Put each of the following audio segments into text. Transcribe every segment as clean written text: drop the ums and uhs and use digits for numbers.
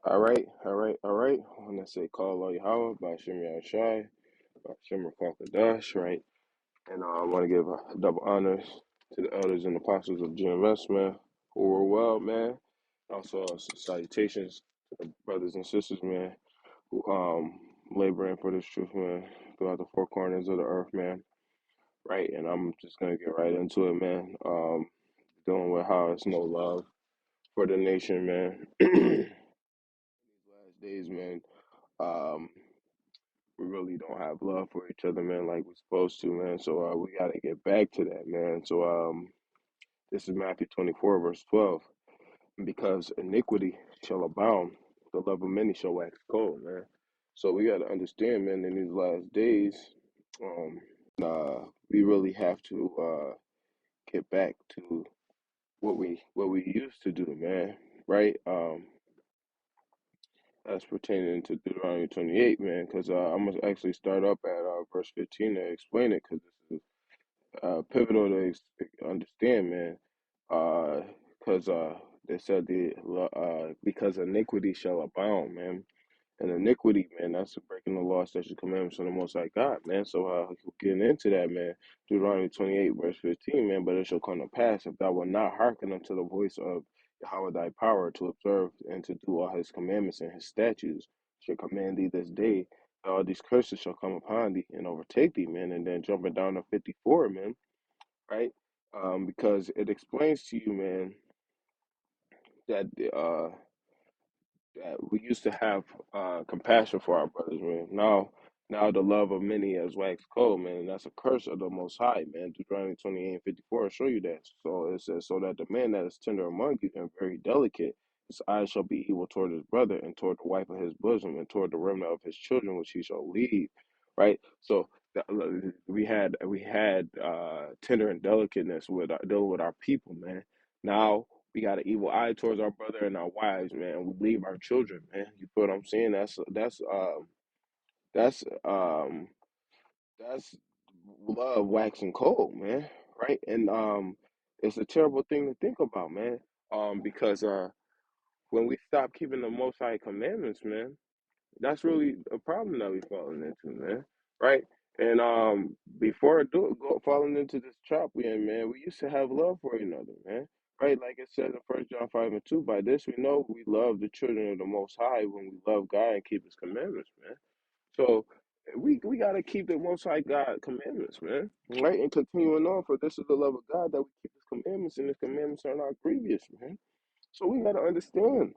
All right. I want to say call all Yahweh by Shimmy Shai, by Shimmer Dash, right? And I want to give double honors to the elders and apostles of GMS, man, who were well, man. Also, salutations to the brothers and sisters, man, who laboring for this truth, man, throughout the four corners of the earth, man, right? And I'm just gonna get right into it, man. Dealing with how it's no love for the nation, man. These last days, man. Um, we really don't have love for each other, man, like we're supposed to, man. So we got to get back to that, man. So this is Matthew 24, verse 12. Because iniquity shall abound, the love of many shall wax cold, man. So we got to understand, man, in these last days, um, we really have to get back to what we used to do, man. Right? That's pertaining to Deuteronomy 28, man. Because I'm gonna actually start up at verse 15 to explain it, because this is pivotal to understand, man. Because they said because iniquity shall abound, man. And iniquity, man, that's breaking the law, statutes, commandments of the Most High God, man. So getting into that, man, Deuteronomy 28, verse 15, man. But it shall come to pass if thou wilt not hearken unto the voice of Yahweh thy power to observe and to do all his commandments and his statutes, shall command thee this day, all these curses shall come upon thee and overtake thee, man. And then jumping down to 54, man, right? Because it explains to you, man, that that we used to have compassion for our brothers, man. Now the love of many has waxed cold, man, and that's a curse of the Most High, man. Deuteronomy 28 and 54 will show you that. So it says, so that the man that is tender among you and very delicate, his eyes shall be evil toward his brother and toward the wife of his bosom and toward the remnant of his children, which he shall lead, right? So we had tender and delicateness with dealing with our people, man. Now we got an evil eye towards our brother and our wives, man. We leave our children, man. You feel what I'm saying? That's that's love waxing cold, man. Right? And it's a terrible thing to think about, man. Because when we stop keeping the Most High commandments, man, that's really a problem that we falling into, man. Right? And before falling into this trap we in, man, we used to have love for another, man. Right? Like it says in First John 5 and 2, by this we know we love the children of the Most High when we love God and keep His commandments, man. So we gotta keep the Most High God commandments, man. Right? And continuing on, for this is the love of God that we keep His commandments, and His commandments are not grievous, man. So we gotta understand.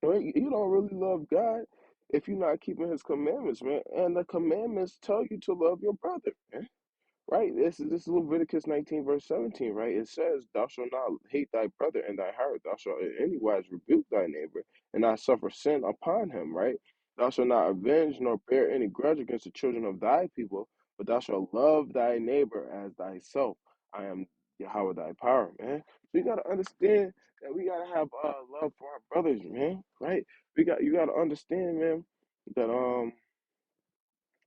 Right? You don't really love God if you're not keeping His commandments, man. And the commandments tell you to love your brother, man. Right? This is Leviticus 19, verse 17, right? It says, thou shalt not hate thy brother in thy heart. Thou shalt in any wise rebuke thy neighbor, and not suffer sin upon him, right? Thou shalt not avenge nor bear any grudge against the children of thy people, but thou shalt love thy neighbor as thyself. I am Yahweh thy power, man. So you gotta understand that we gotta have love for our brothers, man. Right? You gotta understand, man, that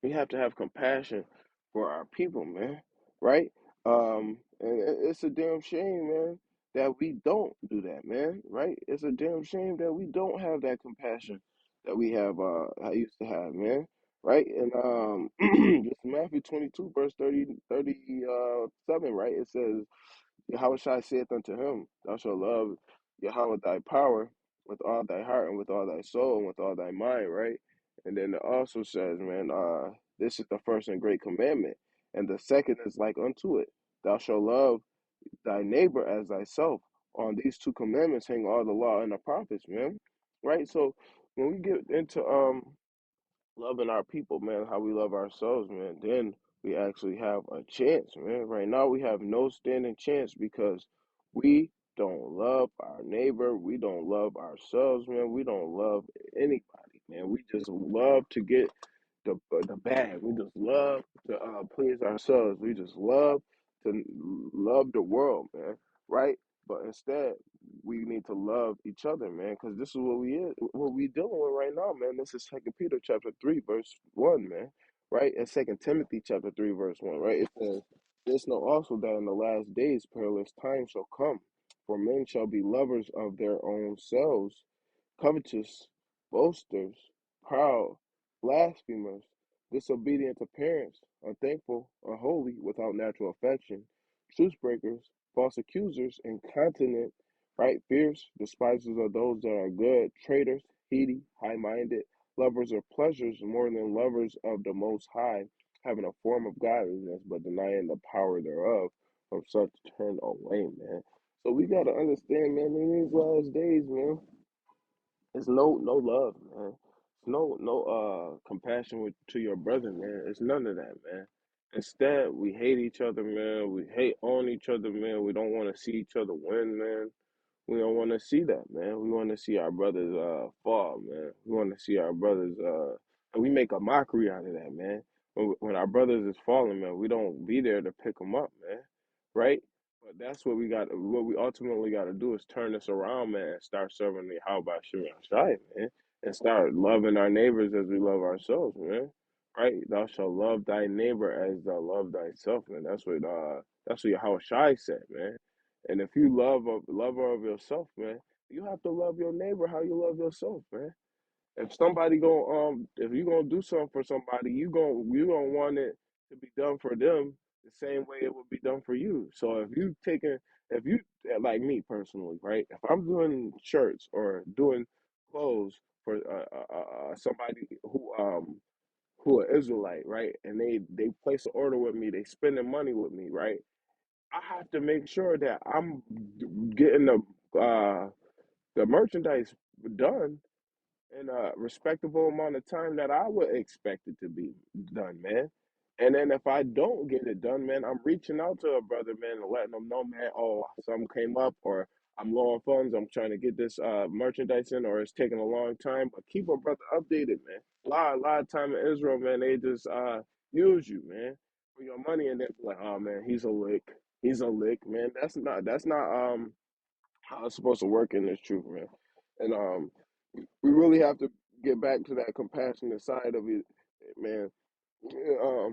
we have to have compassion for our people, man. Right? And it's a damn shame, man, that we don't do that, man. Right? It's a damn shame that we don't have that compassion that we have I used to have, man. Right? And this Matthew 22, verse 37, right? It says, Yahweh Shai saith unto him, thou shalt love Yahweh thy power with all thy heart and with all thy soul and with all thy mind, right? And then it also says, man, this is the first and great commandment. And the second is like unto it. Thou shalt love thy neighbor as thyself. On these two commandments hang all the law and the prophets, man. Right? So when we get into loving our people, man, how we love ourselves, man, then we actually have a chance, man. Right now, we have no standing chance because we don't love our neighbor. We don't love ourselves, man. We don't love anybody, man. We just love to get the bag. We just love to please ourselves. We just love to love the world, man. Right? But instead, we need to love each other, man, because this is what we dealing with right now, man. This is Second Peter chapter 3, verse 1, man. Right? And Second Timothy chapter 3, verse 1, right? It says, this know also that in the last days perilous times shall come, for men shall be lovers of their own selves, covetous, boasters, proud, blasphemers, disobedient to parents, unthankful, unholy, without natural affection, truce breakers, false accusers, incontinent, right? Fierce, despisers of those that are good, traitors, heady, high minded, lovers of pleasures more than lovers of the Most High, having a form of godliness, but denying the power thereof. From such turn away, man. So we gotta understand, man, in these last days, man, it's no love, man. It's no compassion to your brother, man. It's none of that, man. Instead, we hate each other, man. We hate on each other, man. We don't want to see each other win, man. We don't want to see that, man. We want to see our brothers fall, man. We want to see our brothers and we make a mockery out of that, man. When our brothers is falling, man, we don't be there to pick them up, man. Right? But that's what we got. What we ultimately got to do is turn this around, man, and start serving the how about Shimon Shai, man, and start loving our neighbors as we love ourselves, man. Right? Thou shalt love thy neighbor as thou love thyself, man. That's what Yahweh Shai said, man. And if you love a lover of yourself, man, you have to love your neighbor how you love yourself, man. If you gonna do something for somebody, you gonna want it to be done for them the same way it would be done for you. So if you like me personally, right? If I'm doing shirts or doing clothes for somebody who are Israelite, right? And they place an order with me, they spending money with me, right? I have to make sure that I'm getting the merchandise done in a respectable amount of time that I would expect it to be done, man. And then if I don't get it done, man, I'm reaching out to a brother, man, and letting them know, man, oh, something came up, or I'm low on funds, I'm trying to get this merchandise in, or it's taking a long time. But keep a brother updated, man. A lot of time in Israel, man, they just use you, man, for your money, and then be like, oh man, he's a lick. He's a lick, man. That's not how it's supposed to work in this truth, man. And we really have to get back to that compassionate side of it, man. Yeah,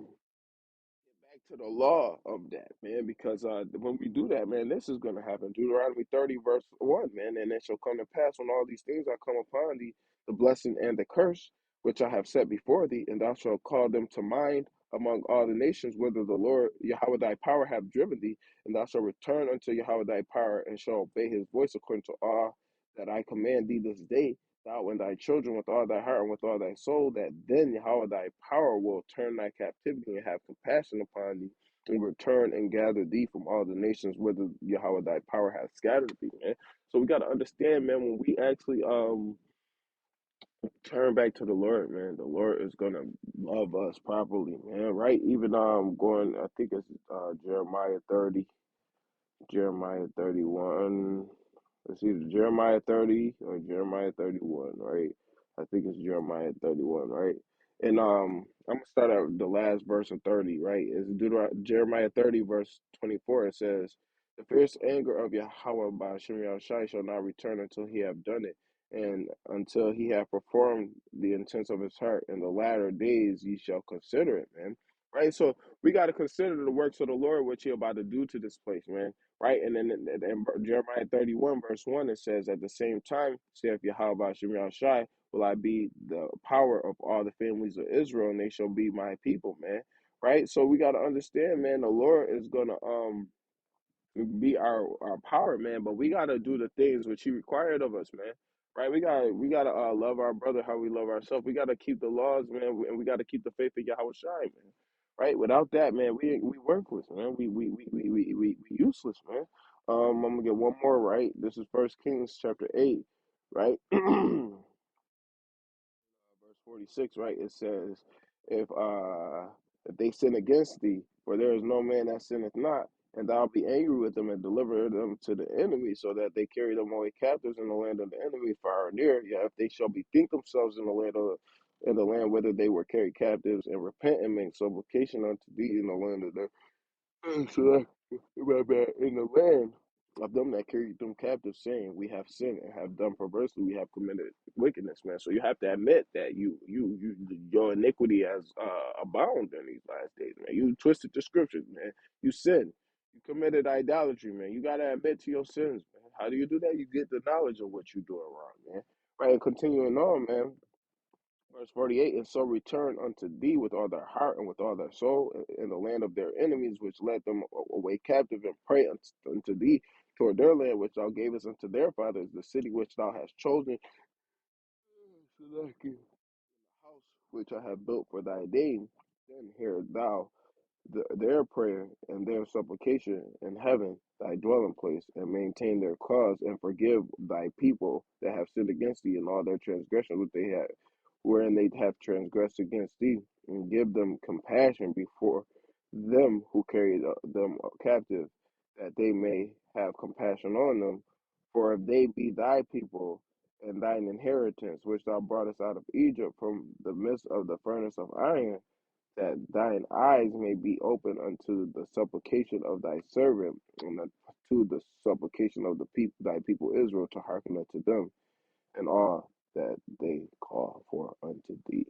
back to the law of that, man, because when we do that, man, this is going to happen. Deuteronomy 30, verse 1, man, and it shall come to pass when all these things are come upon thee, the blessing and the curse, which I have set before thee, and thou shalt call them to mind among all the nations, whither the Lord Yahweh thy power have driven thee, and thou shalt return unto Yahweh thy power, and shalt obey his voice according to all that I command thee this day, thou and thy children with all thy heart and with all thy soul, that then Yahweh thy power will turn thy captivity and have compassion upon thee, and return and gather thee from all the nations whither Yahweh thy power hath scattered thee, man. So we gotta understand, man, when we actually turn back to the Lord, man, the Lord is gonna love us properly, man. Right? Even going I think it's Jeremiah 30, Jeremiah 31. It's either Jeremiah 30 or Jeremiah 31, right? I think it's Jeremiah 31, right? And I'm gonna start at the last verse of 30, right? It's Jeremiah 30, verse 24. It says, "The fierce anger of Yahweh by Shem Shai shall not return until he have done it, and until he have performed the intents of his heart. In the latter days ye shall consider it," man. Right? So we got to consider the works of the Lord, what you're about to do to this place, man, right? And then in Jeremiah 31, verse 1, it says, "At the same time, saith Yahweh Shem Shai, will I be the power of all the families of Israel, and they shall be my people," man. Right? So we got to understand, man, the Lord is going to be our power, man, but we got to do the things which he required of us, man. Right? We got to love our brother how we love ourselves. We got to keep the laws, man, and we got to keep the faith of Yahweh Shai, man. Right? Without that, man, we worthless, man. We useless, man. I'm gonna get one more, right? This is First Kings chapter 8, right? Verse 46, right? It says, if if they sin against thee, for there is no man that sinneth not, and thou be angry with them and deliver them to the enemy, so that they carry them away captives in the land of the enemy far or near. Yeah, if they shall bethink themselves in the land whither they were carried captives, and repent and make supplication unto thee in the land of the so in the land of them that carried them captive, saying, "We have sinned and have done perversely, we have committed wickedness," man. So you have to admit that your iniquity has abound in these last days, man. You twisted the scriptures, man. You sinned. You committed idolatry, man. You gotta admit to your sins, man. How do you do that? You get the knowledge of what you're doing wrong, man. Right, and continuing on, man. Verse 48, and so return unto thee with all their heart and with all their soul in the land of their enemies, which led them away captive, and pray unto thee toward their land, which thou gavest unto their fathers, the city which thou hast chosen, Salakia, the house which I have built for thy name. Then hear thou their prayer and their supplication in heaven, thy dwelling place, and maintain their cause, and forgive thy people that have sinned against thee, and all their transgressions which they have, wherein they have transgressed against thee, and give them compassion before them who carried them captive, that they may have compassion on them. For if they be thy people and thine inheritance, which thou broughtest out of Egypt from the midst of the furnace of iron, that thine eyes may be open unto the supplication of thy servant, and to the supplication of the people, thy people Israel, to hearken unto them and all that they call for unto thee.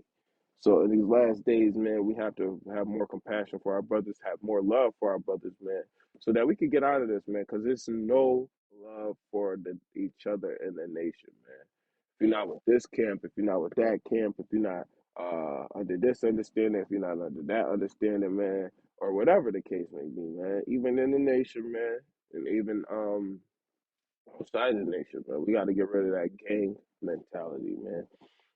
So in these last days, man, we have to have more compassion for our brothers, have more love for our brothers, man, so that we can get out of this, man, because it's no love for each other in the nation, man. If you're not with this camp, if you're not with that camp, if you're not under this understanding, if you're not under that understanding, man, or whatever the case may be, man, even in the nation, man, and even outside the nation, man. We got to get rid of that gang mentality, man.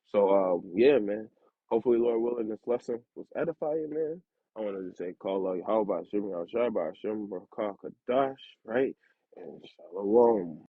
So, yeah, man. Hopefully, Lord willing, this lesson was edifying, man. I wanted to say, call out, how about Shimmy, Al Shai, Shem, Barakah, Kadash, right? And Shalom.